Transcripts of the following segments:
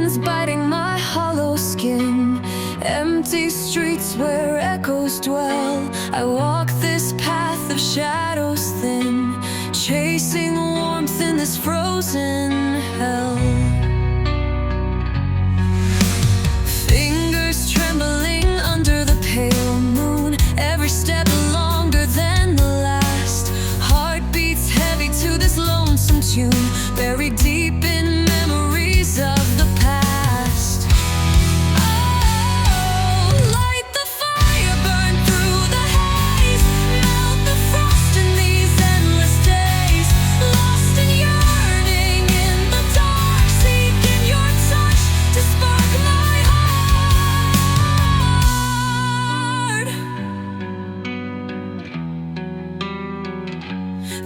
winds biting my hollow skin. Empty streets where echoes dwell. I walk this path of shadows thin, chasing warmth in this frozen hell. Fingers trembling under the pale moon, every step longer than the last. Heart beats heavy to this lonesome tune, buried deep in memories of the past. Oh, light the fire, burn through the haze, melt the frost in these endless days. Lost and yearning in the dark, seeking your touch to spark my heart.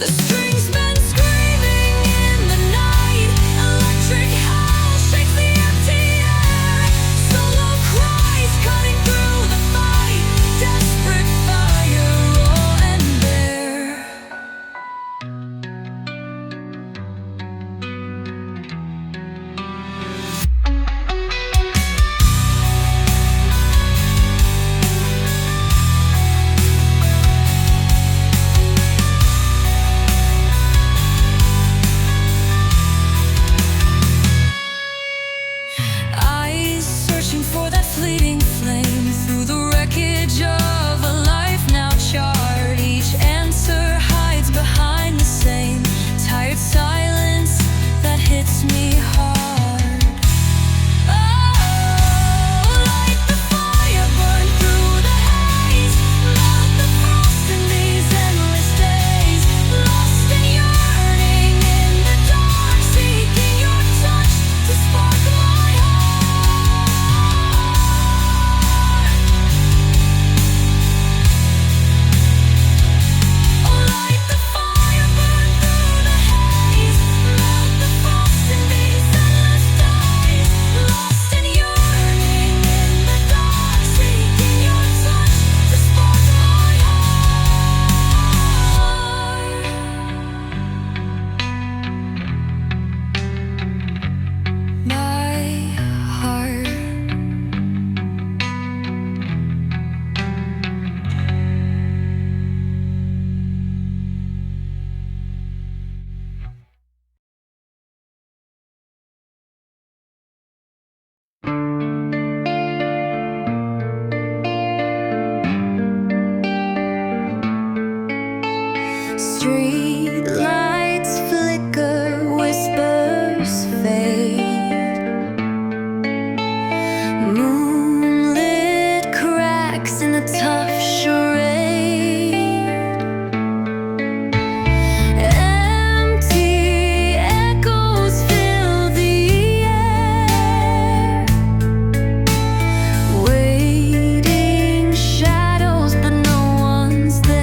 The strings bend screaming in the night. Electric howl shakes the empty air. Solo cries cutting through the fight. Desperate fire, raw and bare. Eyes searching for that fleeting flame through the wreckage of a life now charred. Each answer hides behind the same tired silence that hits me hard. Oh, light the fire, burn through the haze, melt the frost in these endless days. Lost and yearning in the dark, seeking your touch to spark my heart. Oh, light the fire, burn through the haze, melt the frost in these endless days. Lost and yearning in the dark, seeking your touch to spark my heart. Street lights flicker, whispers fade. Moonlit cracks in the tough charade. Empty echoes fill the air. Waiting shadows, but no one's there.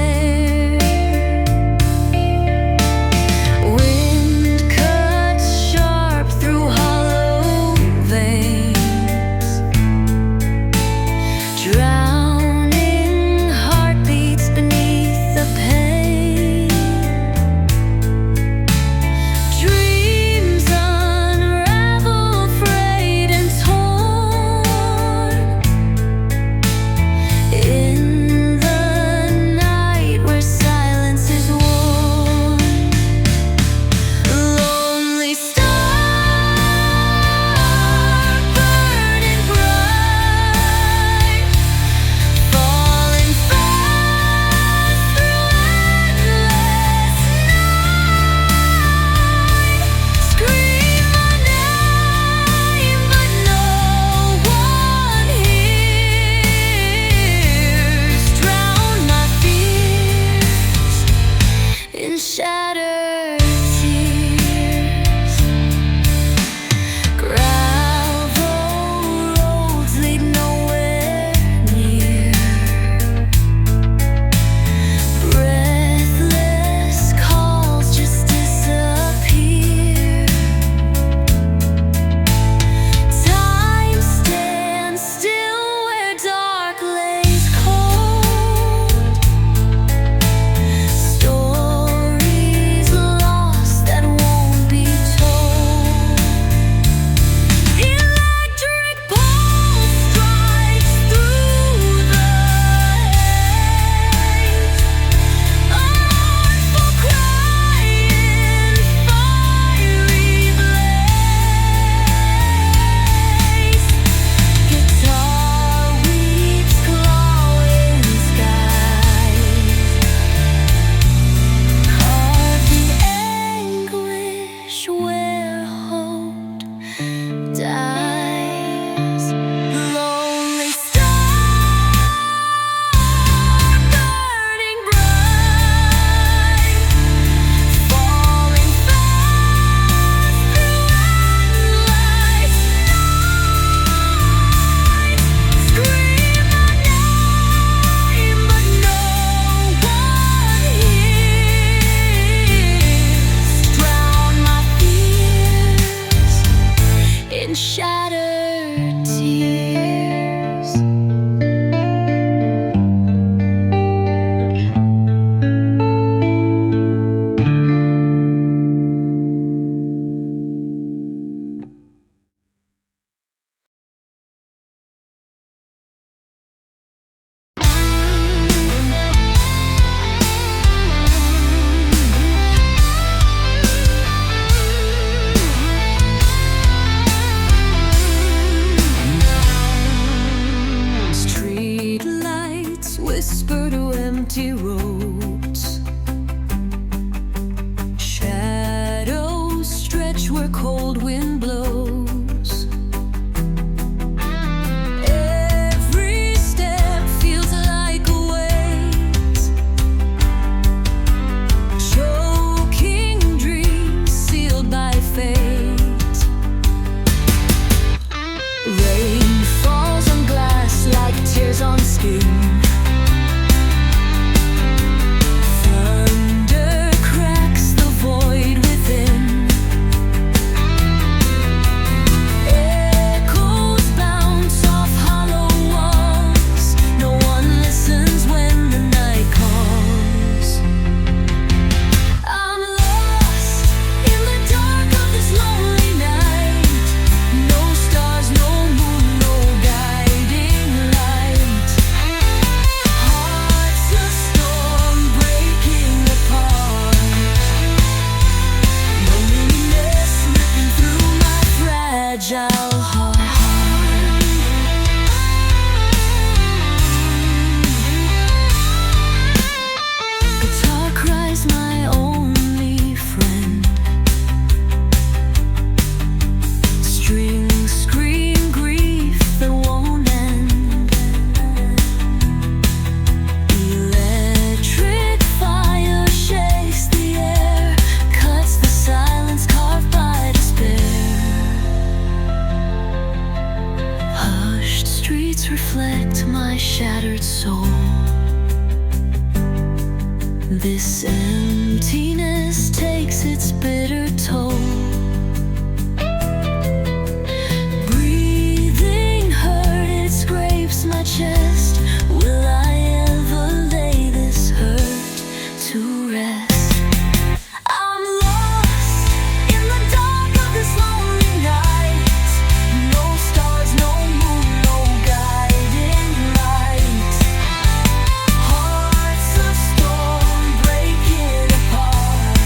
This emptiness takes its bitter toll. Breathing hurt, it scrapes my chest. Will I ever lay this hurt to rest? I'm lost in the dark of this lonely night. No stars, no moon, no guiding light. Hearts of storm breaking apart.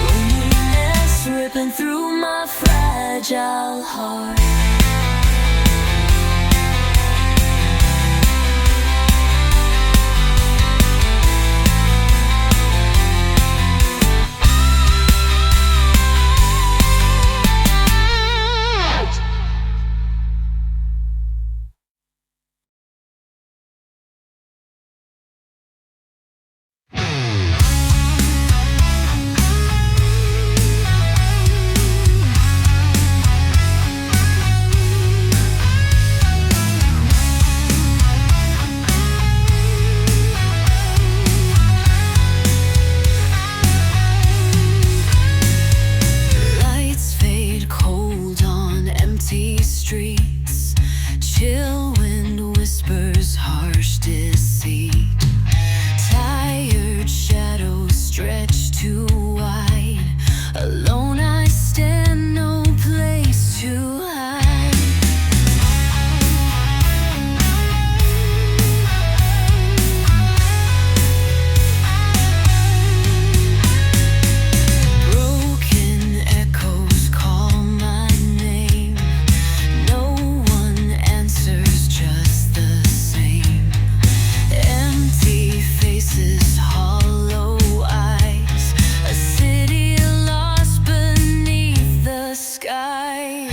Loneliness ripping through my fragile heart. Lights fade cold on empty streets. Chill wind whispers harsh deceit. Tired shadows stretch too wide. Alone I stand, no place to hide. Broken echoes call my name. No one answers, just the same. Empty faces, hollow eyes. A city lost beneath the skies.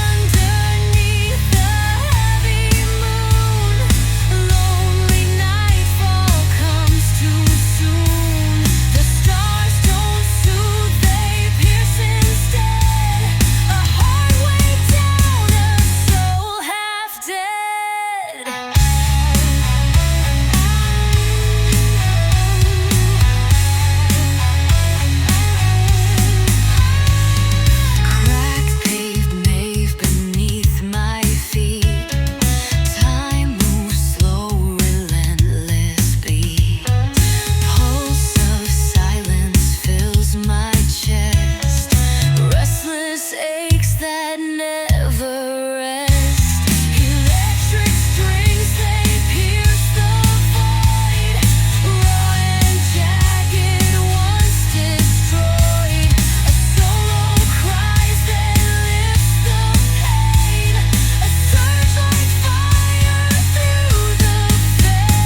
Underneath the heavy moon, lonely nightfall comes too soon. The stars don't soothe, they pierce instead. A heart weighed down, a soul half dead. Cracked paved nave beneath my feet. Time moves slow, relentless beat. Pulse of silence fills my chest. Restless aches that never rest. Electric strings, they pierce the void. Raw and jagged, once destroyed. A solo cries, then lifts the pain. A surge like fire through the vein.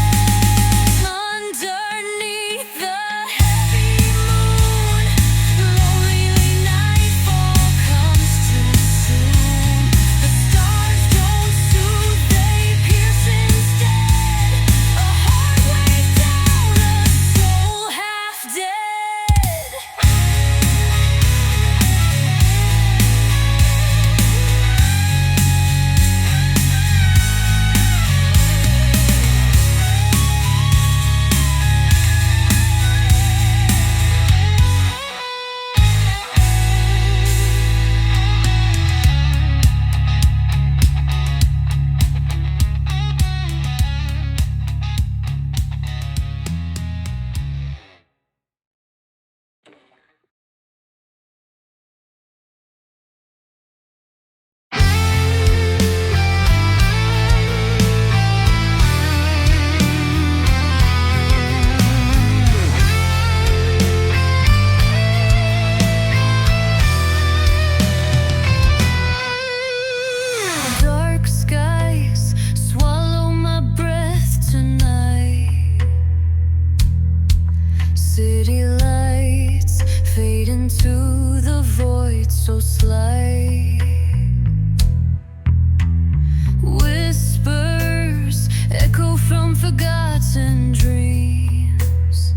Underneath the heavy moon, lonely nightfall comes too soon. The stars don't soothe, they pierce instead. A heart weighed down, a soul half dead. Dark skies swallow my breath tonight. City lights fade into the void so slight. Whispers echo from forgotten dreams.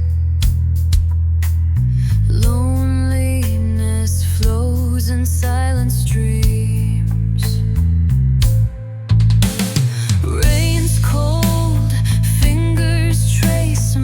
Loneliness flows in silent streams. Rain's cold, fingers trace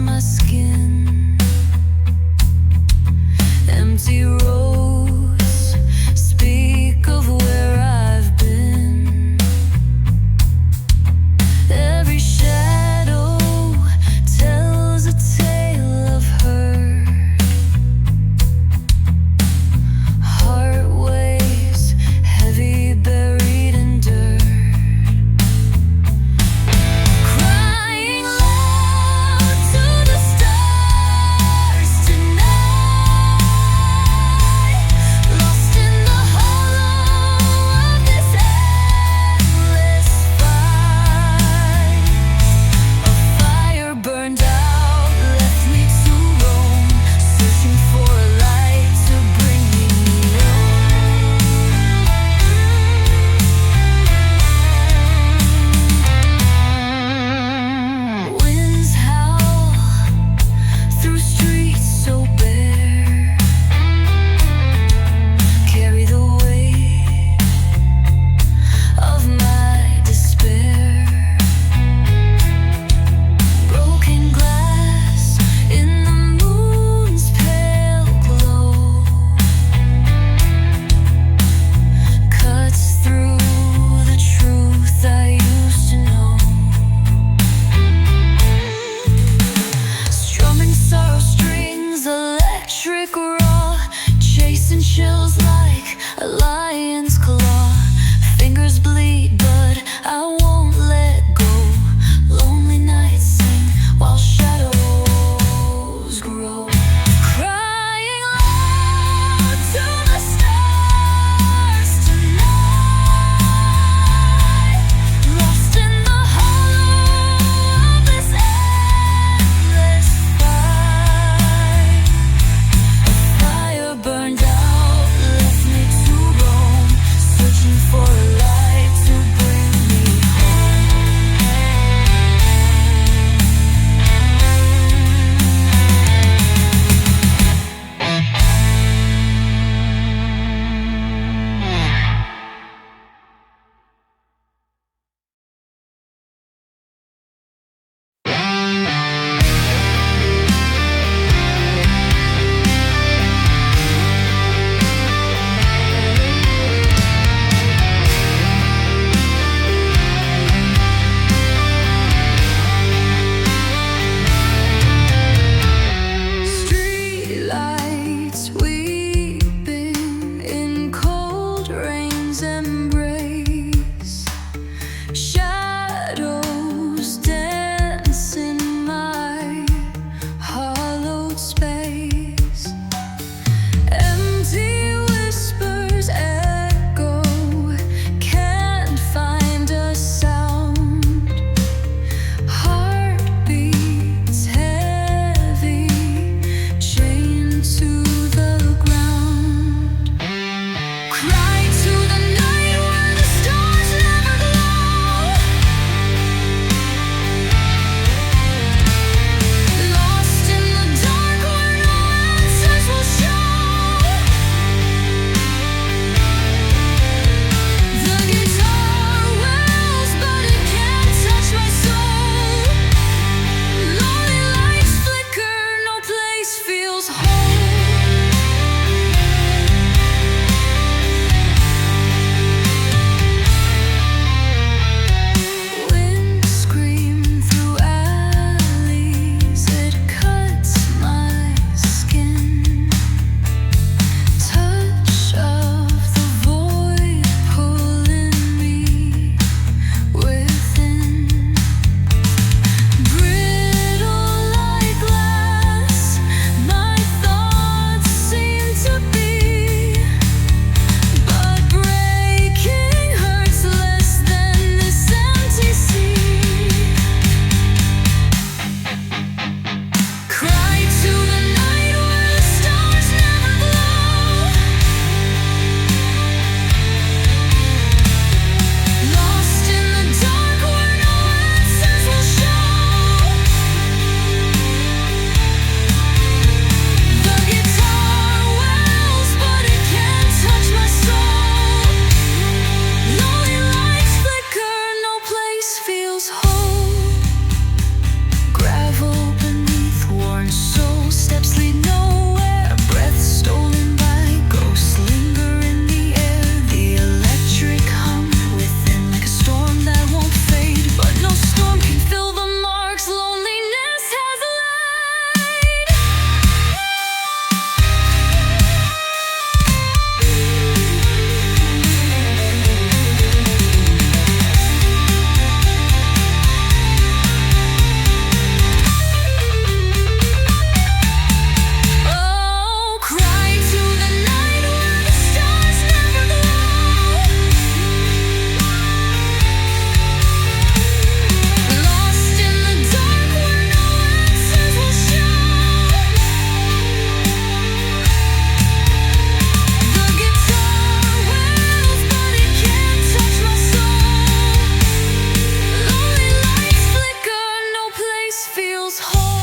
feels whole.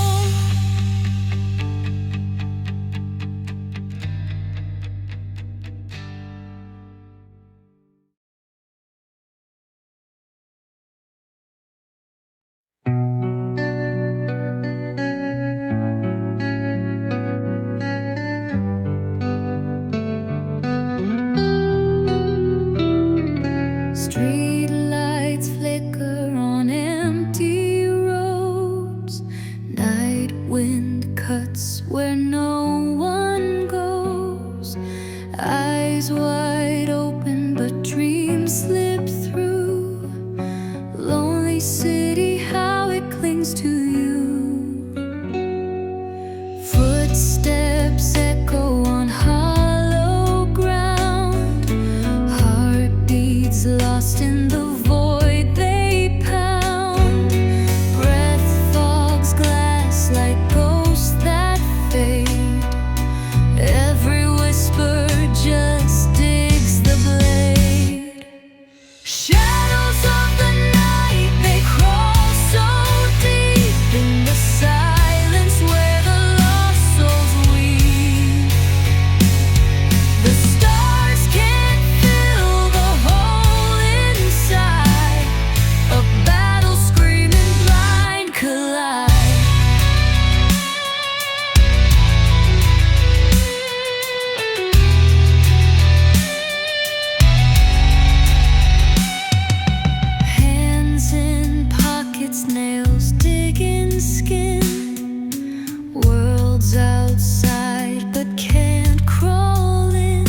Street lights flicker on empty roads. Night wind cuts where no one goes. Eyes wide open, but dreams slip through. Lonely city, how it clings to you. Footsteps echo on hollow ground. Heartbeats lost in the void they pound. Breath fogs glass like ghosts that fade. Every whisper just digs the blade. Shadows of the night, they crawl so deep in the silence where the lost souls weep. The stars can't fill the hole inside. A battle screaming blind collide. Hands in pockets, nails digging skin. Worlds outside but can't crawl in.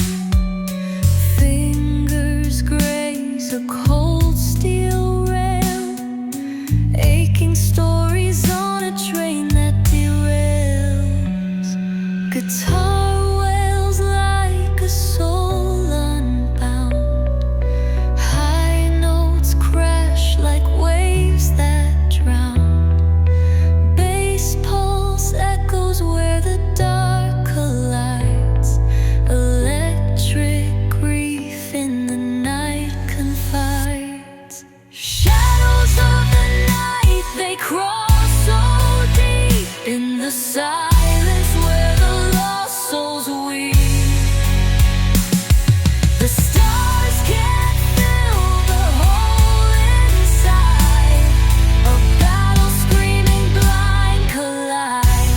Fingers graze a cold steel rail. Aching stories on a train that derails. Guitar wails like a soul unbound. High notes crash like waves that drown. Bass pulse echoes where the dark collides. Electric grief in the night confides. Shadows of the night, they crawl so deep in the silence where the lost souls weep. The stars can't fill the hole inside. A battle screaming blind collide.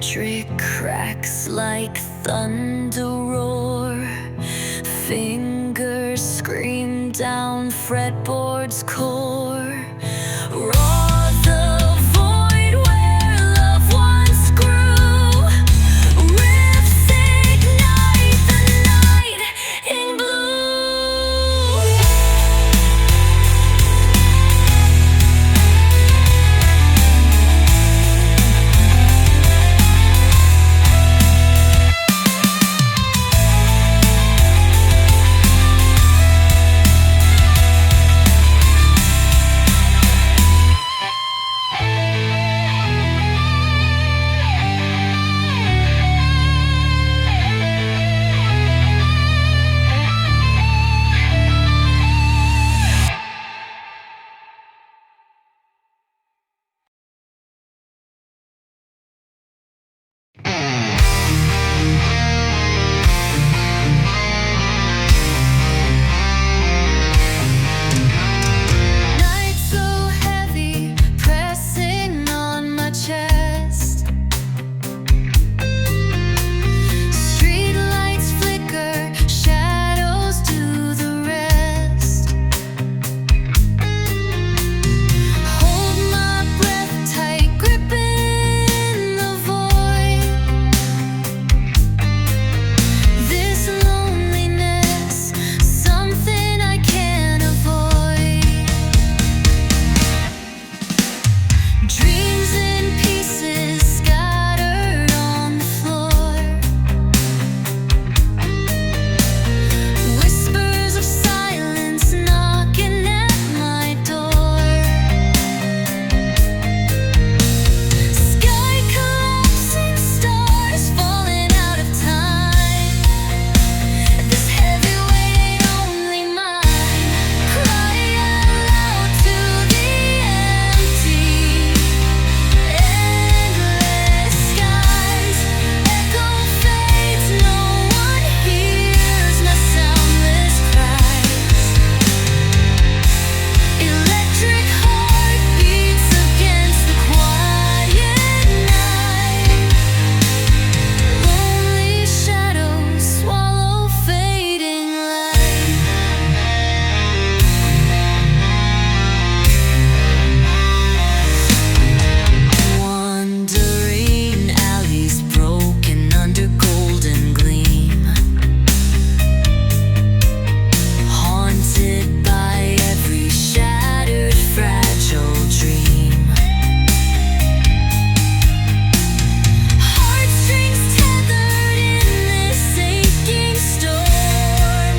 Electric cracks like thunder roar. Fingers scream down fretboard's core. Raw the void where love once grew. Riffs ignite the night in blue. Night so heavy, pressing on my chest. Street lights flicker, shadows do the rest. Hold my breath tight, gripping the void. This loneliness, something I can't avoid. Dreams in pieces scattered on the floor. Whispers of silence knocking at my door. Sky collapsing, stars falling out of time. This heavy weight ain't only mine. Cry out loud to the empty, endless skies. Echo fades, no one hears my soundless cries. Electric heart beats against the quiet night. Lonely shadows swallow fading light. Wandering alleys broken under golden gleam. Haunted by every shattered fragile dream. Heartstrings tethered in this aching storm.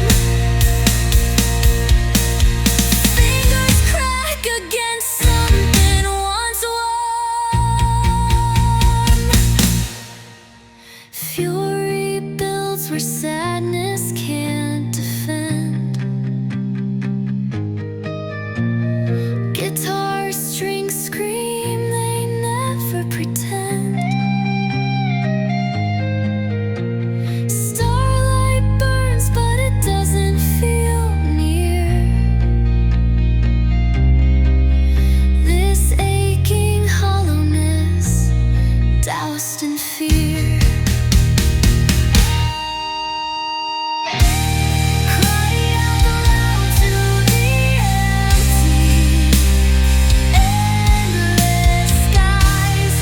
Fingers crack against something once warm. Fury builds where sadness can't defend. Guitar strings scream, they never pretend. Starlight burns, but it doesn't feel near. This aching hollowness, doused in fear. Cry out loud to the empty, endless skies.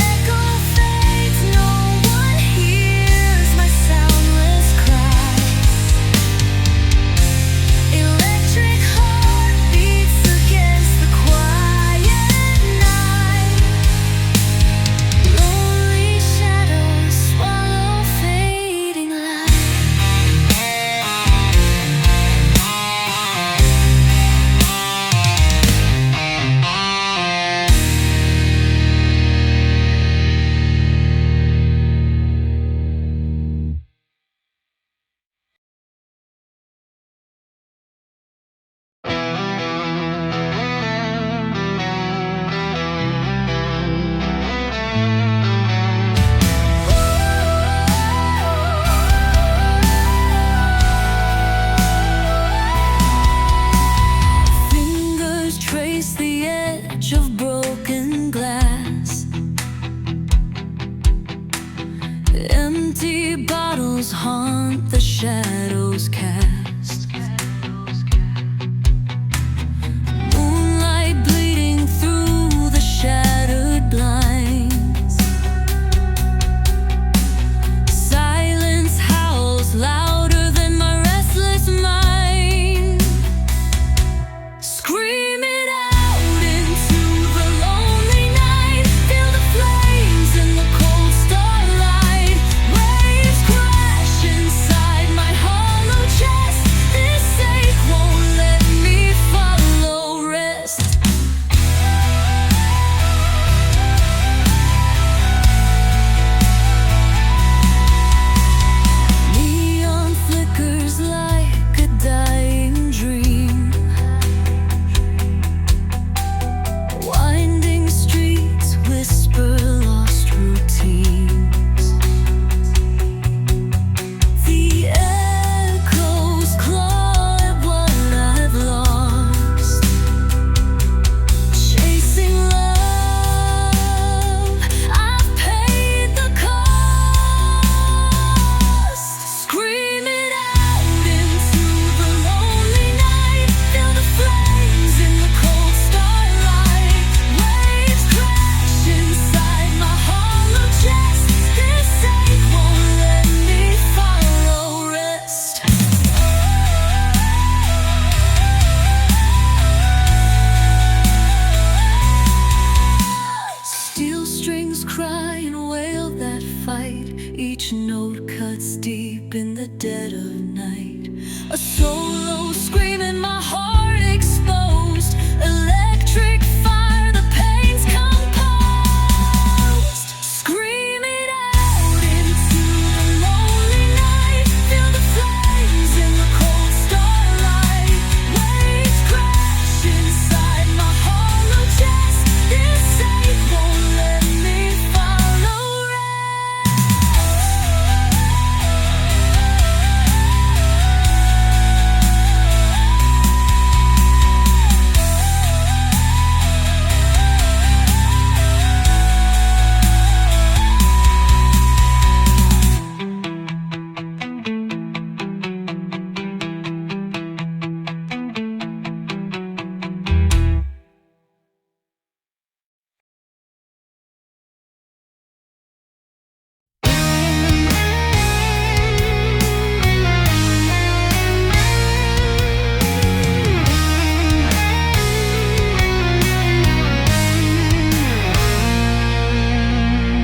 Echo fades, no one hears my soundless cries. Electric heart beats against the quiet night. Lonely shadows Empty bottles haunt the shadows cast. Moonlight bleeding through the shattered blinds. Silence howls louder than my restless mind. Scream it out into the lonely night. Feel the flames in the cold starlight. Waves crash inside my hollow chest. This ache won't let me follow rest. Neon flickers like a dying dream. Winding streets whisper lost routines. The echoes claw at what I've lost. Chasing love, I've paid the cost. Scream it out into the lonely night. Feel the flames in the cold starlight. Waves crash inside my hollow chest. This ache won't let me follow rest. Steel strings cry and wail that fight. Each note cuts deep in the dead of night. A solo scream in my heart exposed. Electric fire, the pain's composed. Scream it out into the lonely night. Feel the flames in the cold starlight. Waves crash inside my hollow chest. This ache won't let me follow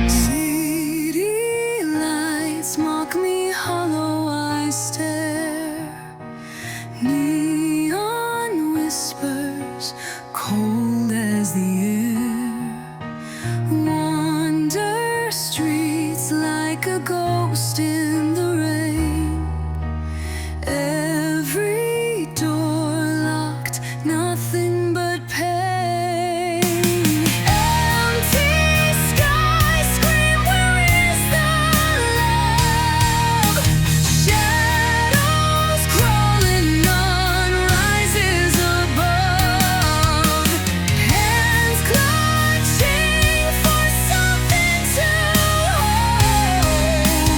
City lights mock me hollow, I stare. Neon whispers, cold as the air. Wander streets like a ghost in the rain. Every door locked, nothing but pain. Empty sky scream, where is the love? Shadows crawling, none rises above. Hands clutching for something to hold.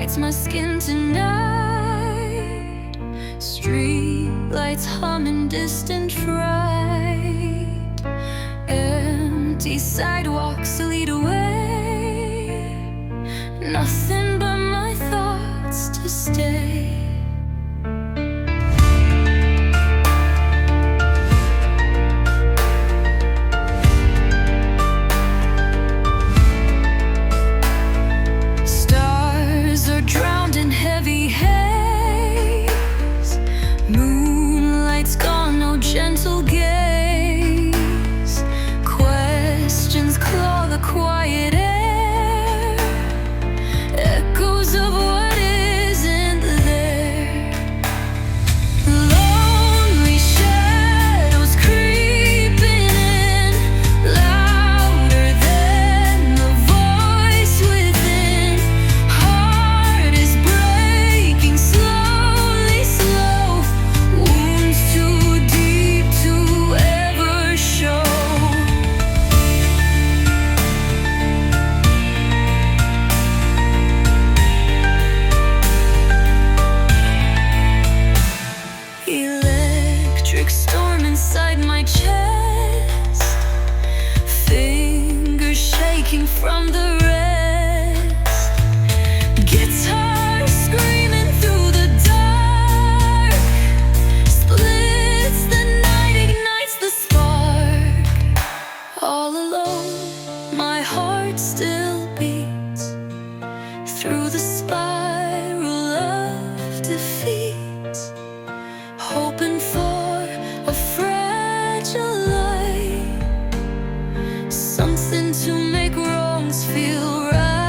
lights my skin tonight. Street lights hum in distant fright. Empty sidewalks lead away. Nothing but my thoughts to stay. Drowned in heavy haze. Moonlight's gone, no gentle gaze. Questions claw the quiet air. Echoes of what isn't there. Lonely shadows creeping in, louder than the voice within. Heart is breaking slowly, slow. Wounds too deep to ever show. Electric storm inside my chest. Fingers shaking from the rest. Guitar screaming through the dark. Splits the night, ignites the spark. All alone, my heart still beats through the spiral of defeat. Hoping for a fragile light, something to make wrongs feel right.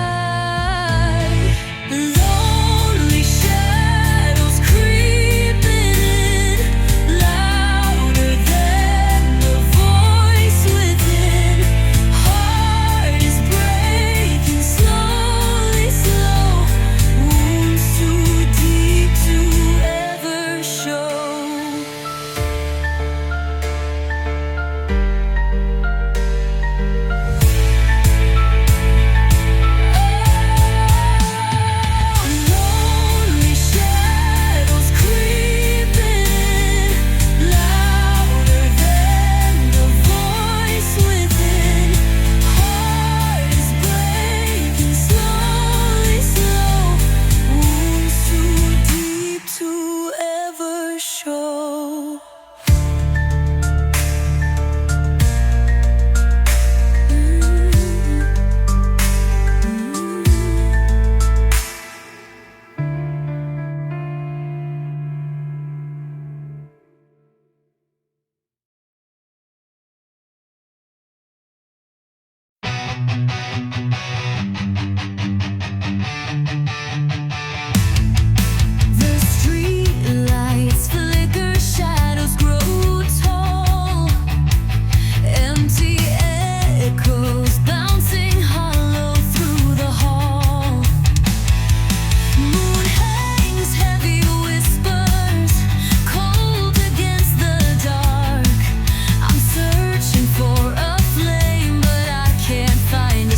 Lonely shadows creeping in, louder than the voice within. Heart is breaking slowly, slow. Wounds too deep to ever show. Lonely shadows creeping in, louder than the voice within. Heart is breaking slowly, slow. Wounds too deep to ever show. The street lights flicker, shadows grow tall. Empty echoes bouncing hollow through the hall. Moon hangs heavy whispers, cold against the dark. I'm searching for a flame, but I can't find a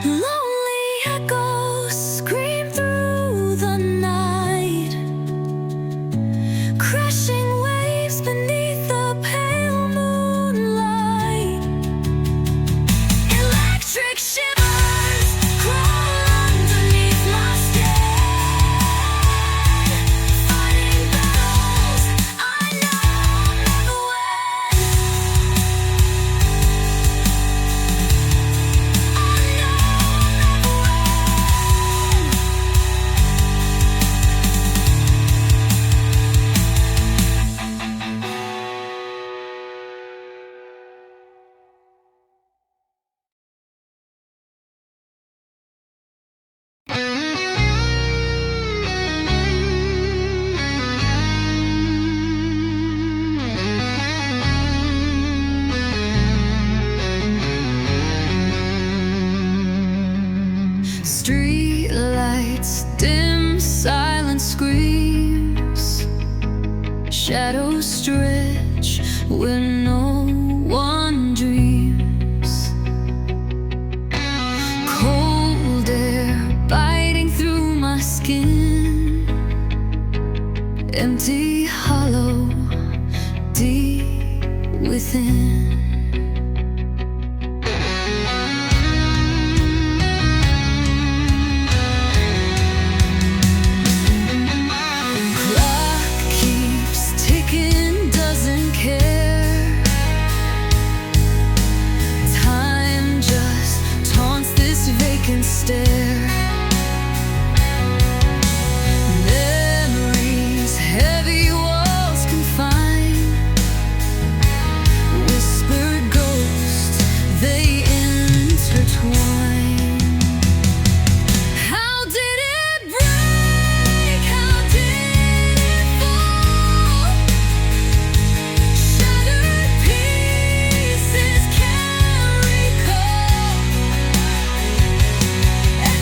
Lonely echoes scream through the night, crashing waves beneath the pale moonlight. Electric shivers crawl underneath my skin, fighting battles I know never win. Street lights, dim, silent screams, shadows stretch where no one dreams. Cold air biting through my skin, empty, hollow, deep within. Stare. Memories, heavy walls confine, whispered ghosts, they intertwine. How did it break? How did it fall? Shattered pieces can't recall. And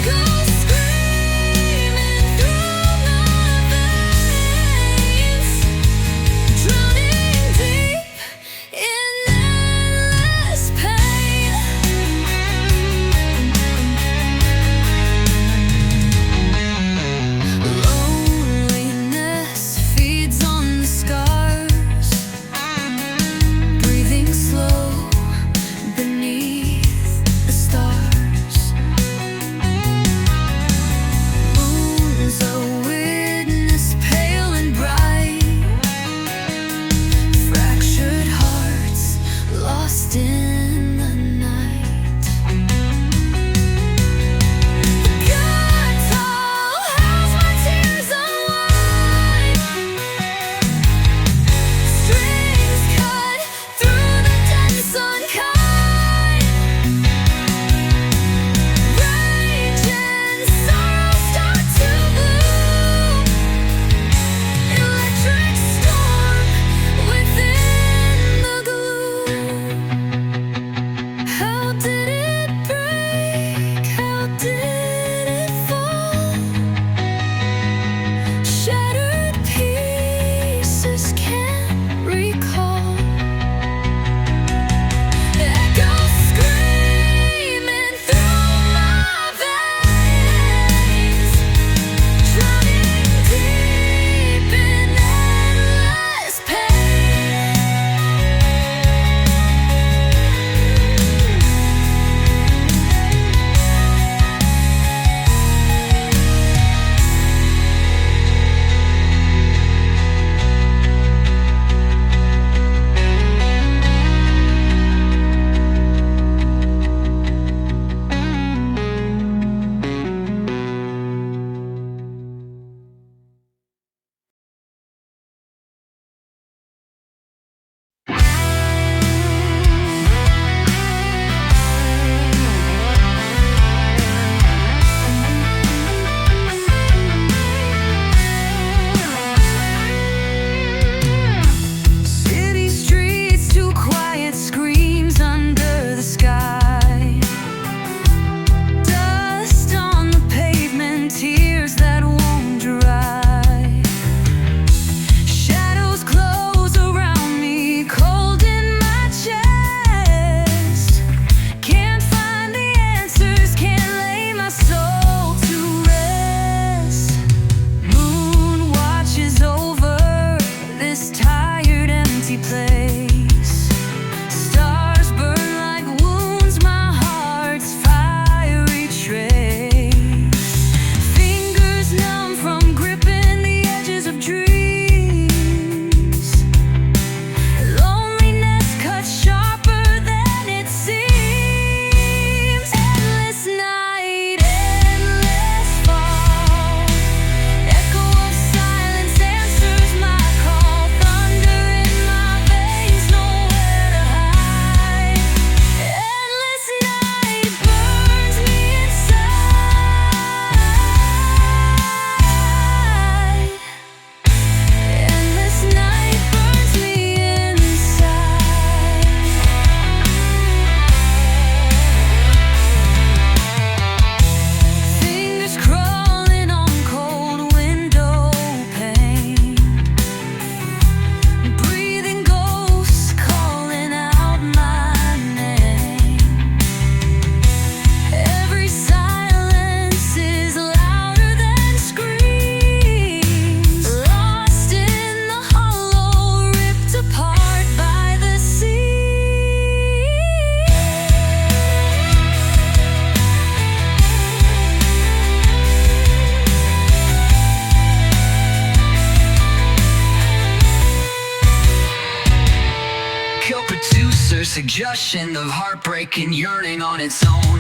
suggestion of heartbreak and yearning on its own.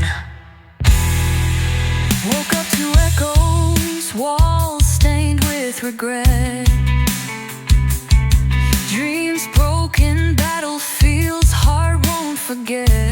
Woke up to echoes, walls stained with regret. Dreams broken, battlefields heart won't forget.